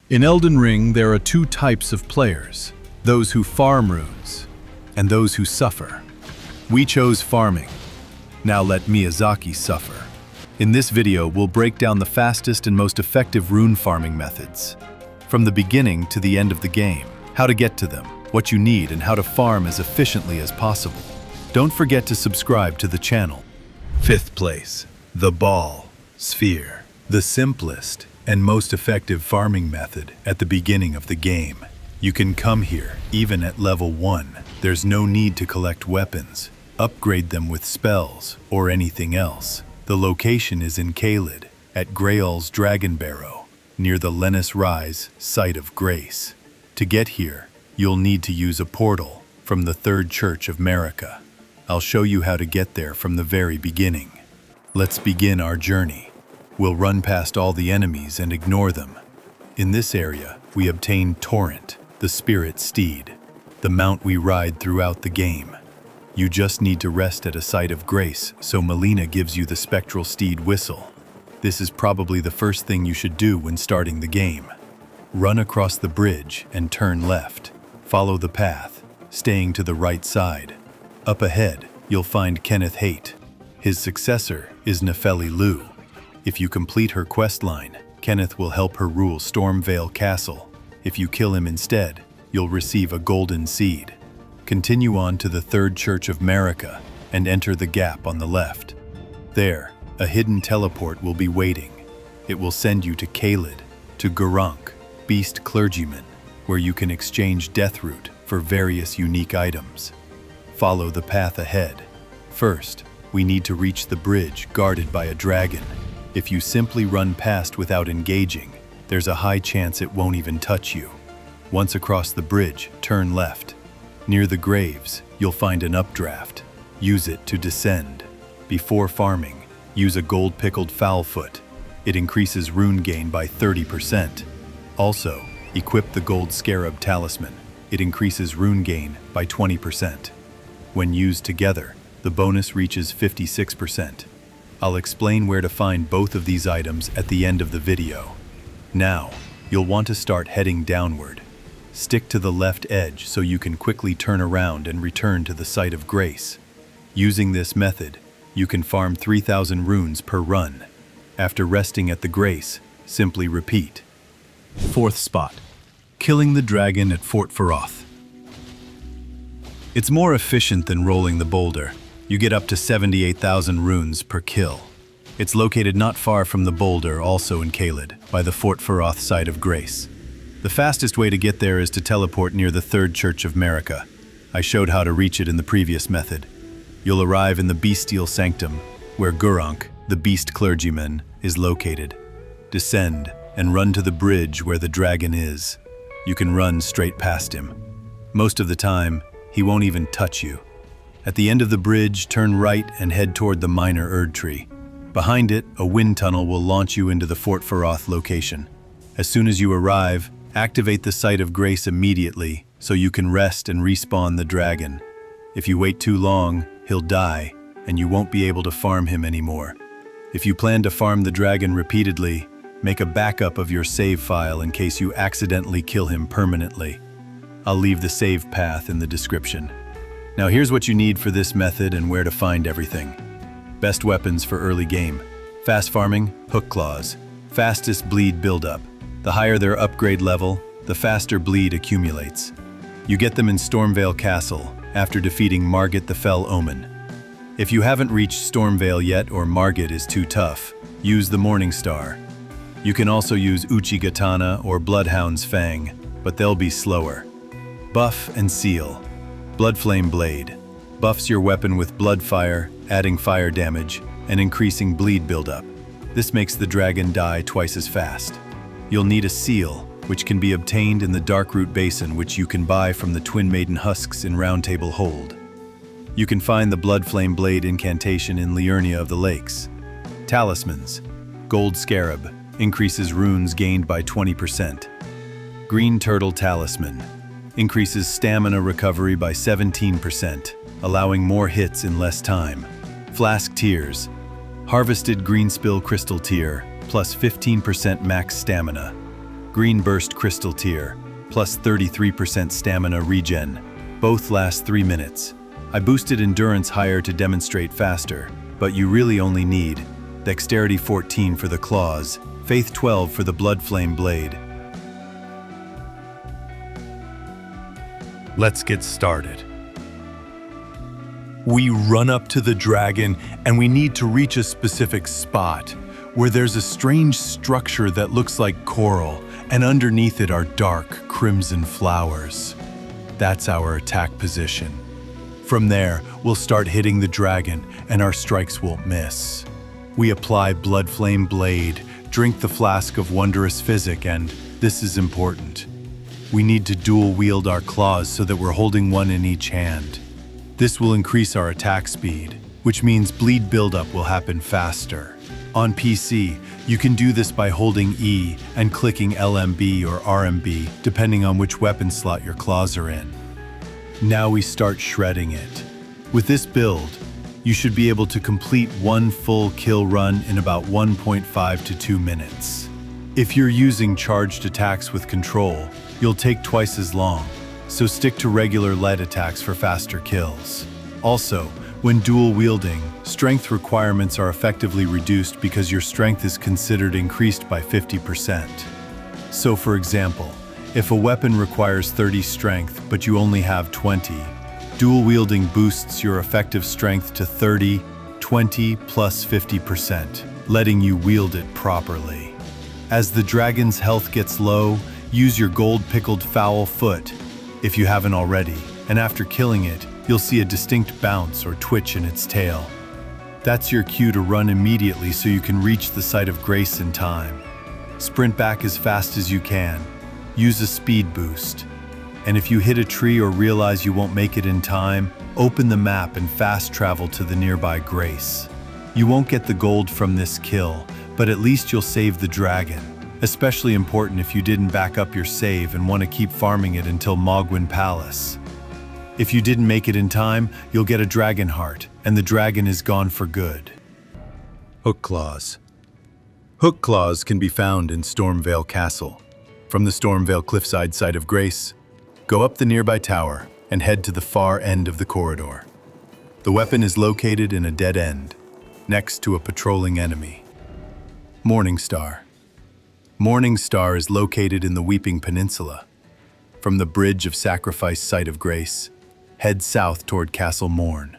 In Elden Ring, there are two types of players, those who farm runes and those who suffer. We chose farming. Now let Miyazaki suffer. In this video, we'll break down the fastest and most effective rune farming methods. From the beginning to the end of the game, how to get to them, what you need, and how to farm as efficiently as possible. Don't forget to subscribe to the channel. 5th place, the ball sphere. The simplest and most effective farming method at the beginning of the game. You can come here even at level 1. There's no need to collect weapons, upgrade them with spells, or anything else. The location is in Caelid, at Grael's Dragon Barrow, near the Lenne's Rise Site of Grace. To get here, you'll need to use a portal from the Third Church of Marika. I'll show you how to get there from the very beginning. Let's begin our journey. We'll run past all the enemies and ignore them. In this area, we obtain Torrent, the spirit steed, the mount we ride throughout the game. You just need to rest at a site of grace, so Melina gives you the spectral steed whistle. This is probably the first thing you should do when starting the game. Run across the bridge and turn left. Follow the path, staying to the right side. Up ahead, you'll find Kenneth Haight. His successor is Nefeli Lu. If you complete her quest line, Kenneth will help her rule Stormveil Castle. If you kill him instead, you'll receive a golden seed. Continue on to the Third Church of Marika and enter the gap on the left. There, a hidden teleport will be waiting. It will send you to Caelid, to Gurranq, Beast Clergyman, where you can exchange Deathroot for various unique items. Follow the path ahead. First, we need to reach the bridge guarded by a dragon. If you simply run past without engaging, there's a high chance it won't even touch you. Once across the bridge, turn left. Near the graves, you'll find an updraft. Use it to descend. Before farming, use a Gold-Pickled Foulfoot. It increases rune gain by 30%. Also, equip the Gold Scarab Talisman. It increases rune gain by 20%. When used together, the bonus reaches 56%. I'll explain where to find both of these items at the end of the video. Now, you'll want to start heading downward. Stick to the left edge so you can quickly turn around and return to the site of grace. Using this method, you can farm 3,000 runes per run. After resting at the grace, simply repeat. 4th spot, killing the dragon at Fort Faroth. It's more efficient than rolling the boulder. You get up to 78,000 runes per kill. It's located not far from the boulder, also in Caelid, by the Fort Faroth site of grace. The fastest way to get there is to teleport near the Third Church of Marika. I showed how to reach it in the previous method. You'll arrive in the Bestial Sanctum, where Gurranq, the Beast Clergyman, is located. Descend and run to the bridge where the dragon is. You can run straight past him. Most of the time, he won't even touch you. At the end of the bridge, turn right and head toward the minor Erdtree. Behind it, a wind tunnel will launch you into the Fort Faroth location. As soon as you arrive, activate the Site of Grace immediately so you can rest and respawn the dragon. If you wait too long, he'll die, and you won't be able to farm him anymore. If you plan to farm the dragon repeatedly, make a backup of your save file in case you accidentally kill him permanently. I'll leave the save path in the description. Now here's what you need for this method and where to find everything. Best weapons for early game. Fast farming, Hookclaws. Fastest bleed buildup. The higher their upgrade level, the faster bleed accumulates. You get them in Stormveil Castle after defeating Margit the Fell Omen. If you haven't reached Stormveil yet or Margit is too tough, use the Morning Star. You can also use Uchigatana or Bloodhound's Fang, but they'll be slower. Buff and Seal. Bloodflame Blade. Buffs your weapon with blood fire, adding fire damage, and increasing bleed buildup. This makes the dragon die twice as fast. You'll need a seal, which can be obtained in the Darkroot Basin, which you can buy from the Twin Maiden Husks in Round Table Hold. You can find the Bloodflame Blade incantation in Liurnia of the Lakes. Talismans. Gold Scarab. Increases runes gained by 20%. Green Turtle Talisman. Increases stamina recovery by 17%, allowing more hits in less time. Flask Tears. Harvested Greenspill Crystal Tear, plus 15% max stamina. Green Burst Crystal Tier, plus 33% stamina regen. Both last 3 minutes. I boosted endurance higher to demonstrate faster, but you really only need Dexterity 14 for the claws, Faith 12 for the Bloodflame blade. Let's get started. We run up to the dragon and we need to reach a specific spot where there's a strange structure that looks like coral, and underneath it are dark crimson flowers. That's our attack position. From there, we'll start hitting the dragon and our strikes won't miss. We apply Bloodflame blade, drink the flask of wondrous physic, and this is important. We need to dual wield our claws so that we're holding one in each hand. This will increase our attack speed, which means bleed buildup will happen faster. On PC, you can do this by holding E and clicking LMB or RMB, depending on which weapon slot your claws are in. Now we start shredding it. With this build, you should be able to complete one full kill run in about 1.5 to 2 minutes. If you're using charged attacks with control, you'll take twice as long, so stick to regular lead attacks for faster kills. Also, when dual wielding, strength requirements are effectively reduced because your strength is considered increased by 50%. So for example, if a weapon requires 30 strength but you only have 20, dual wielding boosts your effective strength to 30, 20 plus 50%, letting you wield it properly. As the dragon's health gets low, use your Gold-Pickled foul foot if you haven't already, and after killing it, you'll see a distinct bounce or twitch in its tail. That's your cue to run immediately so you can reach the site of grace in time. Sprint back as fast as you can. Use a speed boost. And if you hit a tree or realize you won't make it in time, open the map and fast travel to the nearby grace. You won't get the gold from this kill, but at least you'll save the dragon. Especially important if you didn't back up your save and want to keep farming it until Mohgwyn Palace. If you didn't make it in time, you'll get a dragon heart, and the dragon is gone for good. Hookclaws. Hookclaws can be found in Stormveil Castle. From the Stormveil cliffside site of Grace, go up the nearby tower and head to the far end of the corridor. The weapon is located in a dead end, next to a patrolling enemy. Morningstar. Morningstar is located in the Weeping Peninsula. From the Bridge of Sacrifice site of Grace, head south toward Castle Morn.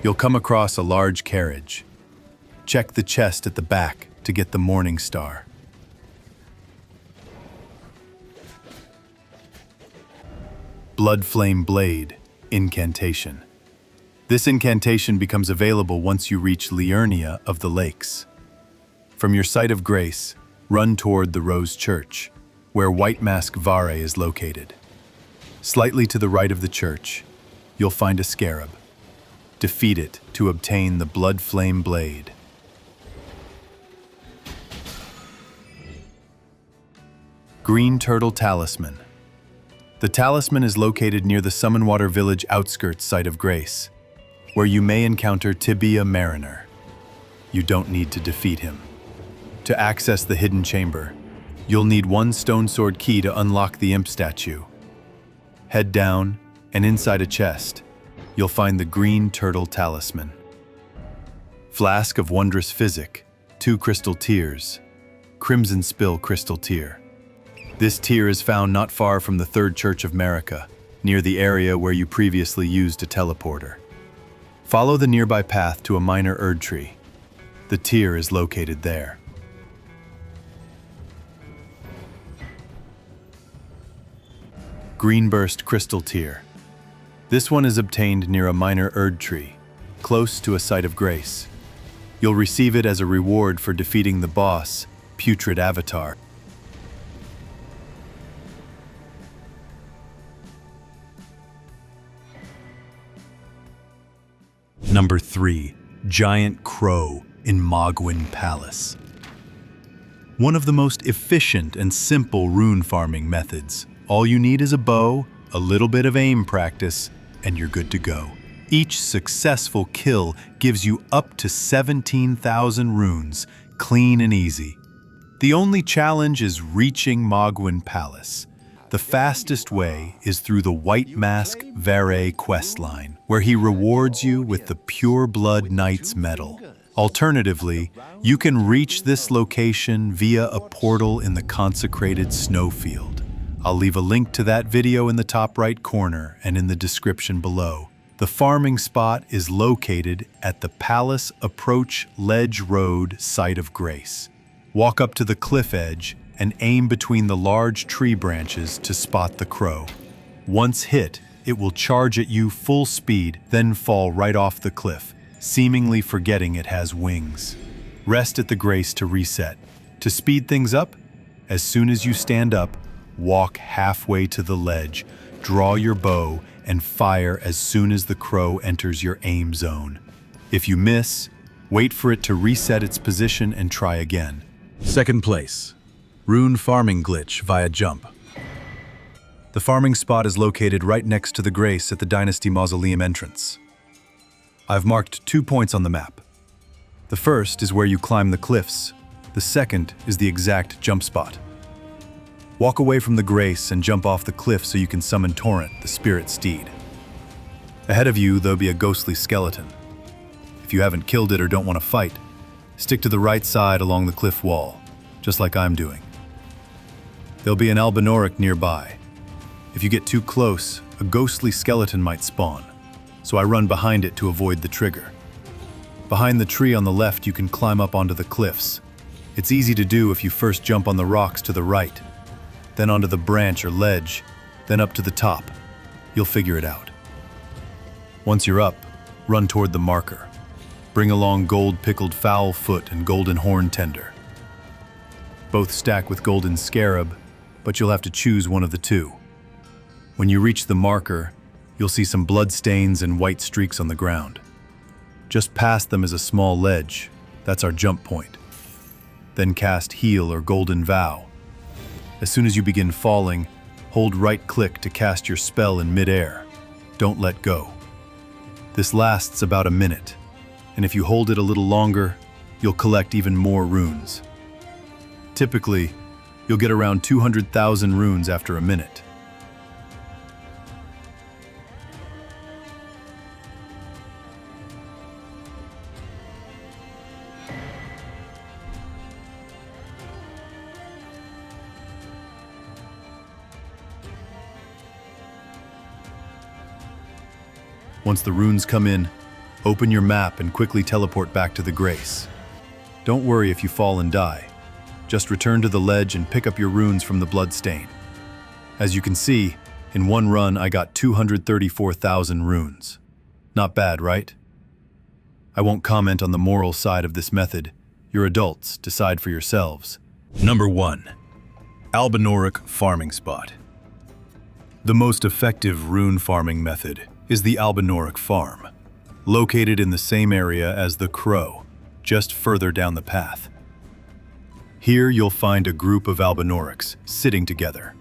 You'll come across a large carriage. Check the chest at the back to get the Morningstar. Bloodflame Blade, Incantation. This incantation becomes available once you reach Liurnia of the Lakes. From your site of grace, run toward the Rose Church, where White Mask Vare is located. Slightly to the right of the church, you'll find a Scarab. Defeat it to obtain the Bloodflame Blade. Green Turtle Talisman. The talisman is located near the Summonwater village outskirts site of Grace, where you may encounter Tibia Mariner. You don't need to defeat him. To access the hidden chamber, you'll need one stone sword key to unlock the imp statue. Head down, and inside a chest, you'll find the Green Turtle Talisman. Flask of Wondrous Physic, 2 crystal tears, Crimson Spill crystal tear. This tier is found not far from the Third Church of Marika, near the area where you previously used a teleporter. Follow the nearby path to a minor Erdtree. The tier is located there. Green Burst Crystal Tier. This one is obtained near a minor Erdtree, close to a site of grace. You'll receive it as a reward for defeating the boss, Putrid Avatar. Number 3, Giant Crow in Mohgwyn Palace. One of the most efficient and simple rune farming methods. All you need is a bow, a little bit of aim practice, and you're good to go. Each successful kill gives you up to 17,000 runes, clean and easy. The only challenge is reaching Mohgwyn Palace. The fastest way is through the White Mask Vare questline, where he rewards you with the Pure Blood Knight's medal. Alternatively, you can reach this location via a portal in the consecrated snowfield. I'll leave a link to that video in the top right corner and in the description below. The farming spot is located at the Palace Approach Ledge Road Site of Grace. Walk up to the cliff edge and aim between the large tree branches to spot the crow. Once hit, it will charge at you full speed, then fall right off the cliff, seemingly forgetting it has wings. Rest at the Grace to reset. To speed things up, as soon as you stand up, walk halfway to the ledge, draw your bow, and fire as soon as the crow enters your aim zone. If you miss, wait for it to reset its position and try again. Second place, Rune Farming Glitch via Jump. The farming spot is located right next to the Grace at the Dynasty Mausoleum Entrance. I've marked 2 points on the map. The first is where you climb the cliffs. The second is the exact jump spot. Walk away from the Grace and jump off the cliff so you can summon Torrent, the spirit steed. Ahead of you, there'll be a ghostly skeleton. If you haven't killed it or don't want to fight, stick to the right side along the cliff wall, just like I'm doing. There'll be an Albinauric nearby. If you get too close, a ghostly skeleton might spawn, so I run behind it to avoid the trigger. Behind the tree on the left, you can climb up onto the cliffs. It's easy to do if you first jump on the rocks to the right, then onto the branch or ledge, then up to the top. You'll figure it out. Once you're up, run toward the marker. Bring along Gold-Pickled Foul Foot and Golden Horn Tender. Both stack with Golden Scarab, but you'll have to choose one of the two. When you reach the marker, you'll see some blood stains and white streaks on the ground. Just past them is a small ledge. That's our jump point. Then cast Heal or Golden Vow. As soon as you begin falling, hold right-click to cast your spell in mid-air. Don't let go. This lasts about a minute, and if you hold it a little longer, you'll collect even more runes. Typically, you'll get around 200,000 runes after a minute. Once the runes come in, open your map and quickly teleport back to the Grace. Don't worry if you fall and die. Just return to the ledge and pick up your runes from the bloodstain. As you can see, in one run I got 234,000 runes. Not bad, right? I won't comment on the moral side of this method. You're adults, decide for yourselves. Number 1. Albinauric Farming Spot. The most effective rune farming method is the Albinauric Farm, located in the same area as the Crow, just further down the path. Here you'll find a group of Albinaurics sitting together.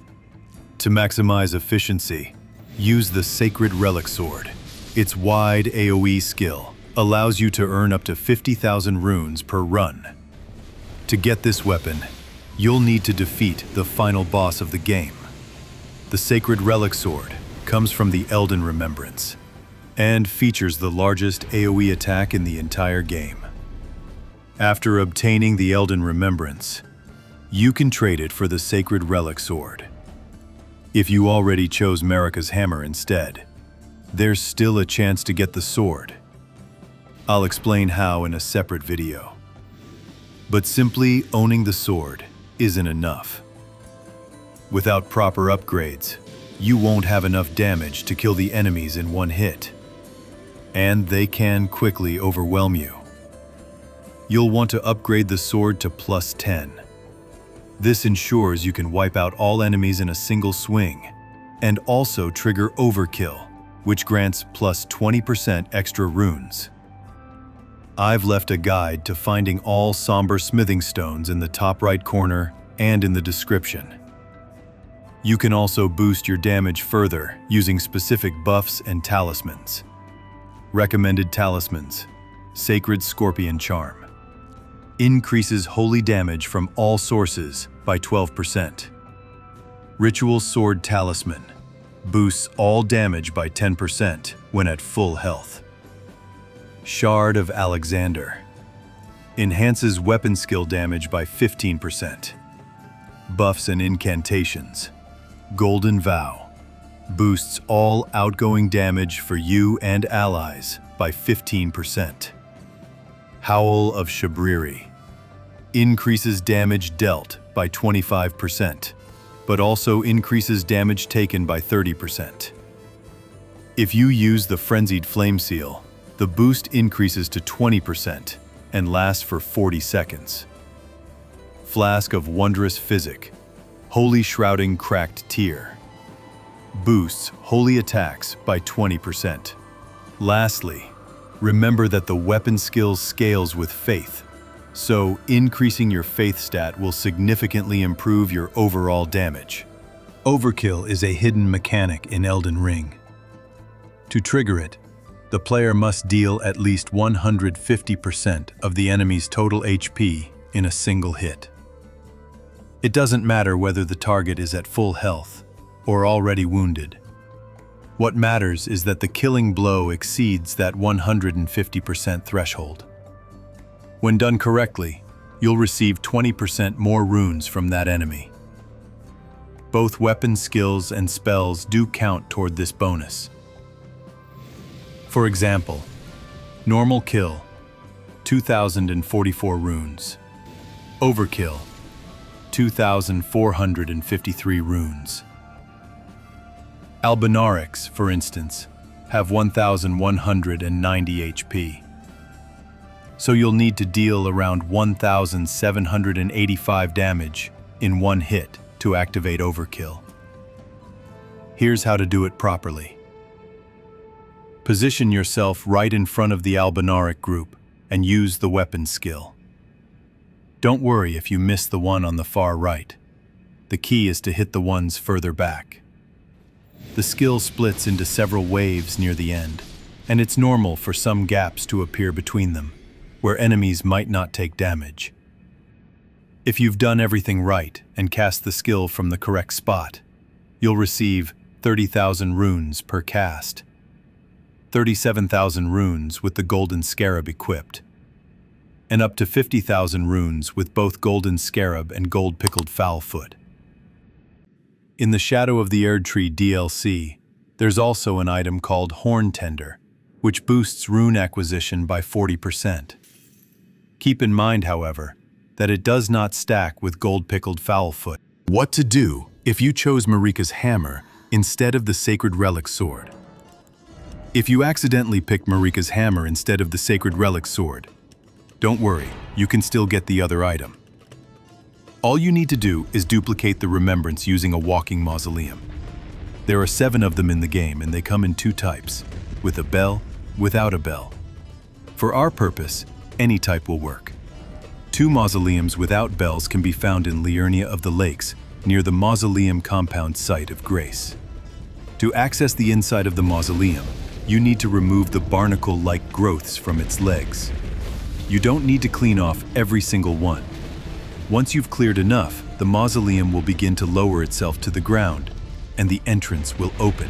To maximize efficiency, use the Sacred Relic Sword. Its wide AoE skill allows you to earn up to 50,000 runes per run. To get this weapon, you'll need to defeat the final boss of the game. The Sacred Relic Sword comes from the Elden Remembrance and features the largest AoE attack in the entire game. After obtaining the Elden Remembrance, you can trade it for the Sacred Relic Sword. If you already chose Marika's hammer instead, there's still a chance to get the sword. I'll explain how in a separate video. But simply owning the sword isn't enough. Without proper upgrades, you won't have enough damage to kill the enemies in one hit, and they can quickly overwhelm you. You'll want to upgrade the sword to +10. This ensures you can wipe out all enemies in a single swing, and also trigger Overkill, which grants +20% extra runes. I've left a guide to finding all somber smithing stones in the top right corner and in the description. You can also boost your damage further using specific buffs and talismans. Recommended talismans: Sacred Scorpion Charm. Increases holy damage from all sources by 12%. Ritual Sword Talisman. Boosts all damage by 10% when at full health. Shard of Alexander. Enhances weapon skill damage by 15%. Buffs and incantations. Golden Vow. Boosts all outgoing damage for you and allies by 15%. Howl of Shabriri. Increases damage dealt by 25%, but also increases damage taken by 30%. If you use the Frenzied Flame Seal, the boost increases to 20% and lasts for 40 seconds. Flask of Wondrous Physic. Holy Shrouding Cracked Tear. Boosts holy attacks by 20%. Lastly, remember that the weapon skill scales with faith, so increasing your faith stat will significantly improve your overall damage. Overkill is a hidden mechanic in Elden Ring. To trigger it, the player must deal at least 150% of the enemy's total HP in a single hit. It doesn't matter whether the target is at full health or already wounded. What matters is that the killing blow exceeds that 150% threshold. When done correctly, you'll receive 20% more runes from that enemy. Both weapon skills and spells do count toward this bonus. For example, Normal Kill, 2,044 runes. Overkill, 2,453 runes. Albinaurics, for instance, have 1,190 HP. So you'll need to deal around 1,785 damage in one hit to activate Overkill. Here's how to do it properly. Position yourself right in front of the Albinauric group and use the weapon skill. Don't worry if you miss the one on the far right. The key is to hit the ones further back. The skill splits into several waves near the end, and it's normal for some gaps to appear between them, where enemies might not take damage. If you've done everything right and cast the skill from the correct spot, you'll receive 30,000 runes per cast, 37,000 runes with the Golden Scarab equipped, and up to 50,000 runes with both Golden Scarab and Gold-Pickled Foulfoot. In the Shadow of the Erdtree DLC, there's also an item called Horn Tender, which boosts rune acquisition by 40%. Keep in mind, however, that it does not stack with Gold-Pickled Foulfoot. What to do if you chose Marika's hammer instead of the Sacred Relic Sword? If you accidentally picked Marika's hammer instead of the Sacred Relic Sword, don't worry, you can still get the other item. All you need to do is duplicate the remembrance using a walking mausoleum. There are 7 of them in the game, and they come in 2 types, with a bell, without a bell. For our purpose, any type will work. 2 mausoleums without bells can be found in Liurnia of the Lakes, near the Mausoleum Compound site of Grace. To access the inside of the mausoleum, you need to remove the barnacle-like growths from its legs. You don't need to clean off every single one. Once you've cleared enough, the mausoleum will begin to lower itself to the ground, and the entrance will open.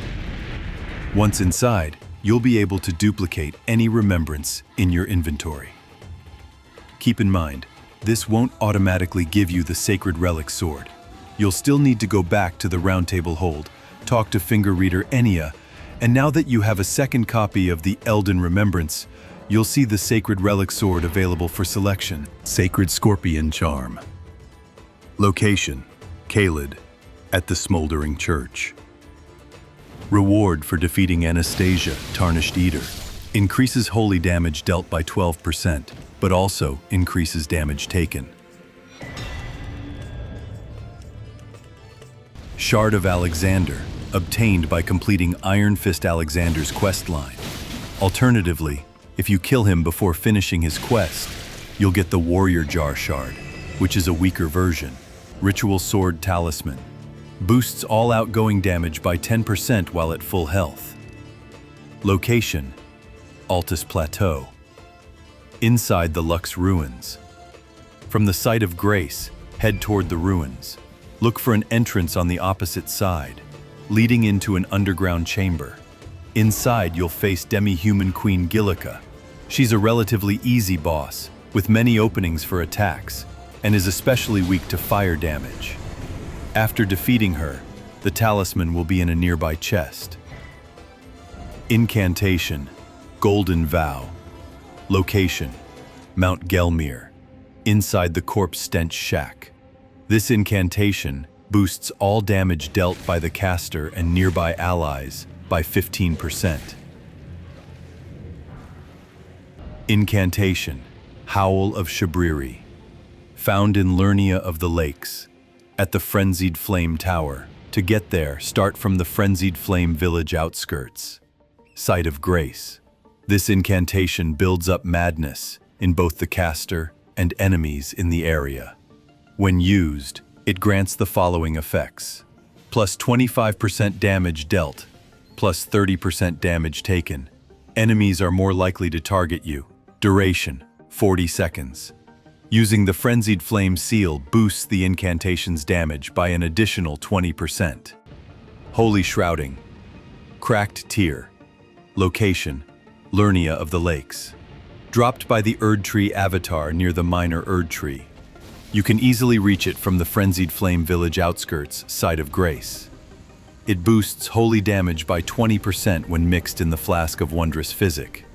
Once inside, you'll be able to duplicate any remembrance in your inventory. Keep in mind, this won't automatically give you the Sacred Relic Sword. You'll still need to go back to the Round Table Hold, talk to Finger Reader Enia, and now that you have a second copy of the Elden Remembrance, you'll see the Sacred Relic Sword available for selection. Sacred Scorpion Charm. Location: Caelid, at the Smoldering Church. Reward for defeating Anastasia, Tarnished Eater. Increases holy damage dealt by 12%, but also increases damage taken. Shard of Alexander, obtained by completing Iron Fist Alexander's questline. Alternatively, if you kill him before finishing his quest, you'll get the Warrior Jar Shard, which is a weaker version. Ritual Sword Talisman. Boosts all outgoing damage by 10% while at full health. Location: Altus Plateau. Inside the Lux Ruins. From the site of grace, head toward the ruins. Look for an entrance on the opposite side, leading into an underground chamber. Inside, you'll face demi-human Queen Gillica. She's a relatively easy boss, with many openings for attacks, and is especially weak to fire damage. After defeating her, the talisman will be in a nearby chest. Incantation, Golden Vow. Location, Mount Gelmir, inside the Corpse-Stench shack. This incantation boosts all damage dealt by the caster and nearby allies by 15%. Incantation, Howl of Shabriri. Found in Liurnia of the Lakes, at the Frenzied Flame Tower. To get there, start from the Frenzied Flame village outskirts. Site of Grace. This incantation builds up madness in both the caster and enemies in the area. When used, it grants the following effects: plus 25% damage dealt, plus 30% damage taken. Enemies are more likely to target you. Duration, 40 seconds. Using the Frenzied Flame seal boosts the incantation's damage by an additional 20%. Holy Shrouding. Cracked Tear. Location, Liurnia of the Lakes. Dropped by the Erdtree avatar near the minor Erdtree. You can easily reach it from the Frenzied Flame village outskirts, Site of Grace. It boosts holy damage by 20% when mixed in the Flask of Wondrous Physic.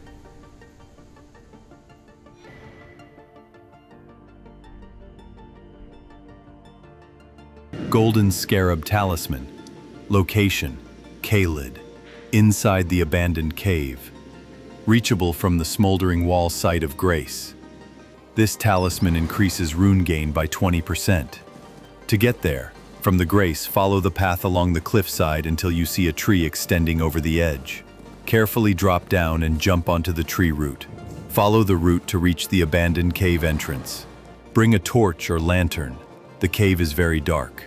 Golden Scarab Talisman. Location, Caelid, inside the abandoned cave. Reachable from the Smoldering Wall Site of Grace. This talisman increases rune gain by 20%. To get there, from the Grace, follow the path along the cliffside until you see a tree extending over the edge. Carefully drop down and jump onto the tree root. Follow the route to reach the abandoned cave entrance. Bring a torch or lantern. The cave is very dark.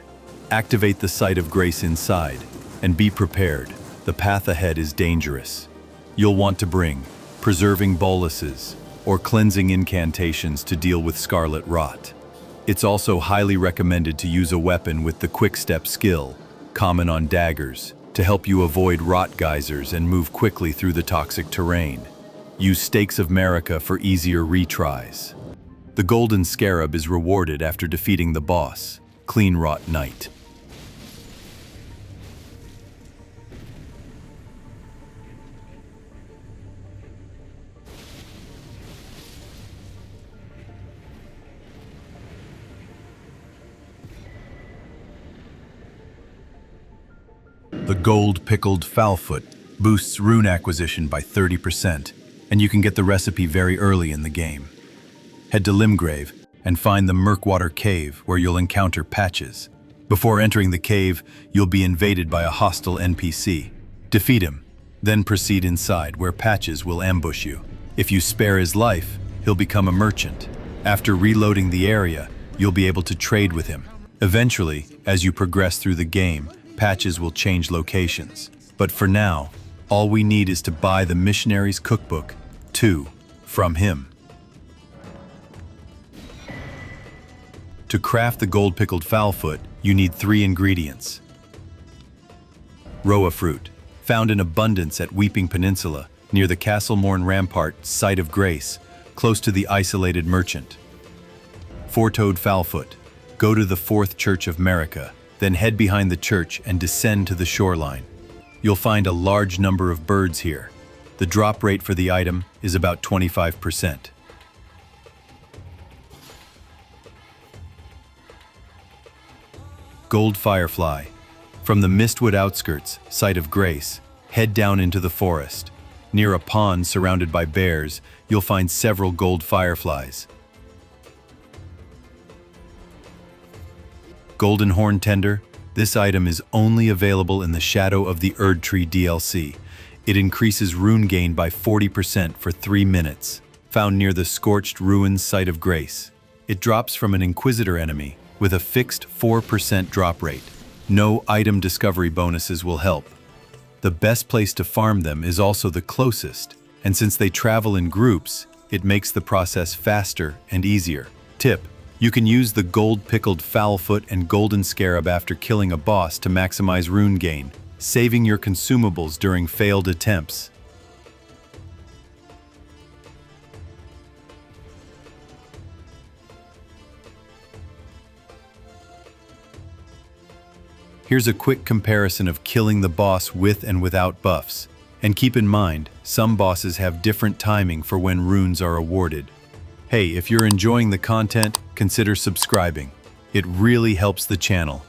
Activate the Site of Grace inside, and be prepared. The path ahead is dangerous. You'll want to bring preserving boluses or cleansing incantations to deal with scarlet rot. It's also highly recommended to use a weapon with the Quick Step skill, common on daggers, to help you avoid rot geysers and move quickly through the toxic terrain. Use Stakes of Marika for easier retries. The Golden Scarab is rewarded after defeating the boss, Clean Rot Knight. The Gold-Pickled Foulfoot boosts rune acquisition by 30%, and you can get the recipe very early in the game. Head to Limgrave and find the Murkwater Cave, where you'll encounter Patches. Before entering the cave, you'll be invaded by a hostile NPC. Defeat him, then proceed inside, where Patches will ambush you. If you spare his life, he'll become a merchant. After reloading the area, you'll be able to trade with him. Eventually, as you progress through the game, Patches will change locations. But for now, all we need is to buy the Missionary's Cookbook 2 from him. To craft the Gold-Pickled Foulfoot, you need 3 ingredients. Roa fruit, found in abundance at Weeping Peninsula, near the Castlemorn Rampart Site of Grace, close to the isolated merchant. 4-toed Foulfoot, go to the 4th Church of Marika, then head behind the church and descend to the shoreline. You'll find a large number of birds here. The drop rate for the item is about 25%. Gold Firefly. From the Mistwood outskirts, Site of Grace, head down into the forest. Near a pond surrounded by bears, you'll find several gold fireflies. Golden Horn Tender. This item is only available in the Shadow of the Erdtree DLC. It increases rune gain by 40% for 3 minutes. Found near the Scorched Ruins Site of Grace. It drops from an Inquisitor enemy with a fixed 4% drop rate. No item discovery bonuses will help. The best place to farm them is also the closest, and since they travel in groups, it makes the process faster and easier. Tip: You can use the Gold-Pickled Foulfoot and Golden Scarab after killing a boss to maximize rune gain, saving your consumables during failed attempts. Here's a quick comparison of killing the boss with and without buffs. And keep in mind, some bosses have different timing for when runes are awarded. Hey, if you're enjoying the content, consider subscribing. It really helps the channel.